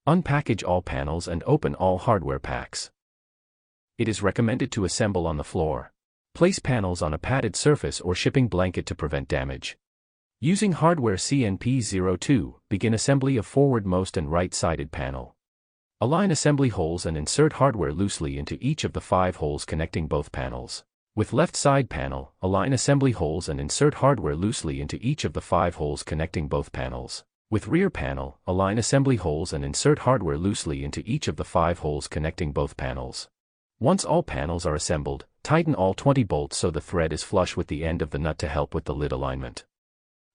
Unpackage all panels and open all hardware packs. It is recommended to assemble on the floor. Place panels on a padded surface or shipping blanket to prevent damage. Using hardware CNP02, begin assembly of forward-most and right-sided panel. Align assembly holes and insert hardware loosely into each of the 5 holes connecting both panels. With left side panel, align assembly holes and insert hardware loosely into each of the 5 holes connecting both panels. With rear panel, align assembly holes and insert hardware loosely into each of the 5 holes connecting both panels. Once all panels are assembled, tighten all 20 bolts so the thread is flush with the end of the nut to help with the lid alignment.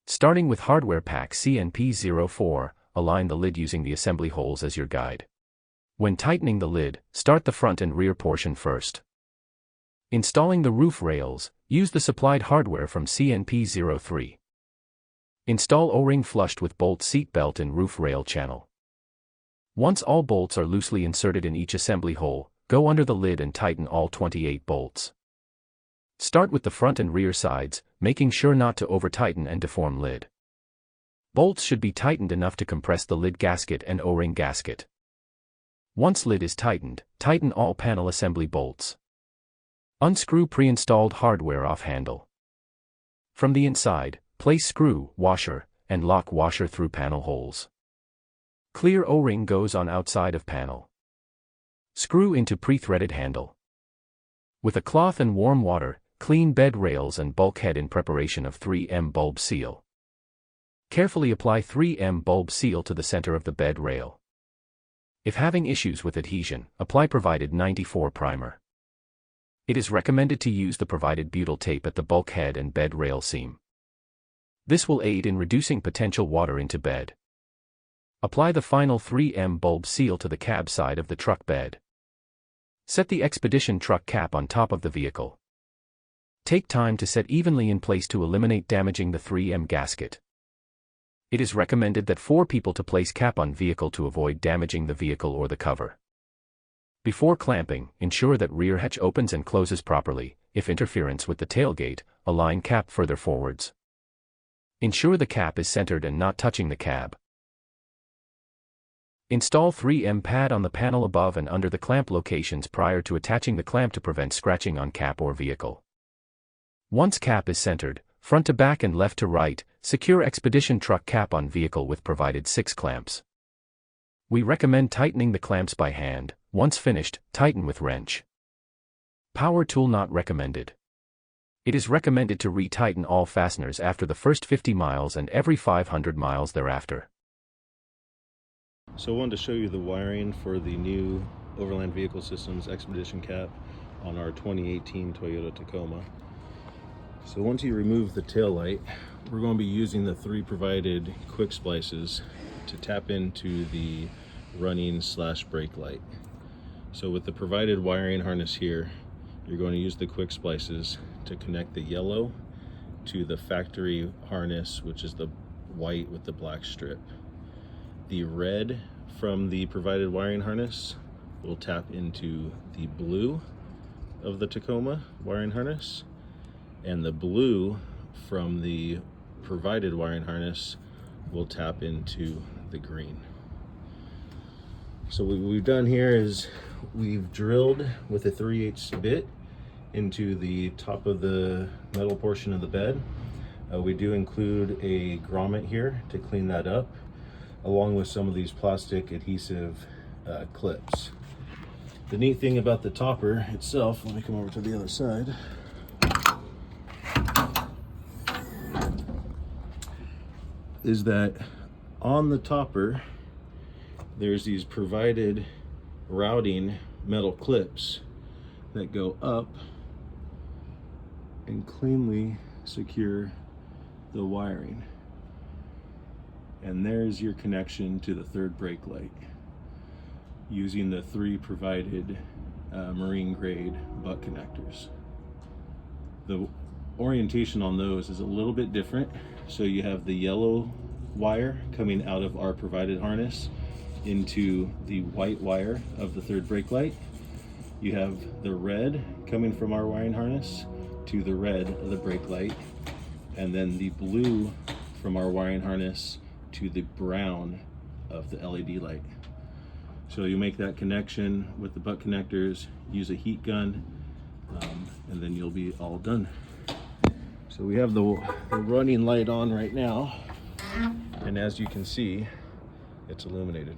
Starting with hardware pack CNP04, align the lid using the assembly holes as your guide. When tightening the lid, start the front and rear portion first. Installing the roof rails, use the supplied hardware from CNP03. Install O-ring flushed with bolt seat belt in roof rail channel. Once all bolts are loosely inserted in each assembly hole, go under the lid and tighten all 28 bolts. Start with the front and rear sides, making sure not to over-tighten and deform lid. Bolts should be tightened enough to compress the lid gasket and O-ring gasket. Once lid is tightened, tighten all panel assembly bolts. Unscrew pre-installed hardware off handle. From the inside, place screw, washer, and lock washer through panel holes. Clear O-ring goes on outside of panel. Screw into pre-threaded handle. With a cloth and warm water, clean bed rails and bulkhead in preparation of 3M bulb seal. Carefully apply 3M bulb seal to the center of the bed rail. If having issues with adhesion, apply provided 94 primer. It is recommended to use the provided butyl tape at the bulkhead and bed rail seam. This will aid in reducing potential water into bed. Apply the final 3M bulb seal to the cab side of the truck bed. Set the Expedition truck cap on top of the vehicle. Take time to set evenly in place to eliminate damaging the 3M gasket. It is recommended that 4 people to place cap on vehicle to avoid damaging the vehicle or the cover. Before clamping, ensure that rear hatch opens and closes properly. If interference with the tailgate, align cap further forwards. Ensure the cap is centered and not touching the cab. Install 3M pad on the panel above and under the clamp locations prior to attaching the clamp to prevent scratching on cap or vehicle. Once cap is centered, front to back and left to right, secure Expedition truck cap on vehicle with provided 6 clamps. We recommend tightening the clamps by hand. Once finished, tighten with wrench. Power tool not recommended. It is recommended to re-tighten all fasteners after the first 50 miles and every 500 miles thereafter. So I wanted to show you the wiring for the new Overland Vehicle Systems Expedition cap on our 2018 Toyota Tacoma. So once you remove the tail light, we're going to be using the 3 provided quick splices to tap into the running / brake light. So with the provided wiring harness here, you're going to use the quick splices to connect the yellow to the factory harness, which is the white with the black strip. The red from the provided wiring harness will tap into the blue of the Tacoma wiring harness, and the blue from the provided wiring harness will tap into the green. So what we've done here is we've drilled with a 3/8 bit into the top of the metal portion of the bed. We do include a grommet here to clean that up, along with some of these plastic adhesive clips. The neat thing about the topper itself, let me come over to the other side, is that on the topper there's these provided routing metal clips that go up and cleanly secure the wiring. And there's your connection to the 3rd brake light using the 3 provided marine grade butt connectors. The orientation on those is a little bit different. So you have the yellow wire coming out of our provided harness into the white wire of the 3rd brake light. You have the red coming from our wiring harness to the red of the brake light, and then the blue from our wiring harness to the brown of the LED light. So you make that connection with the butt connectors, use a heat gun, and then you'll be all done. So we have the running light on right now, and as you can see, it's illuminated.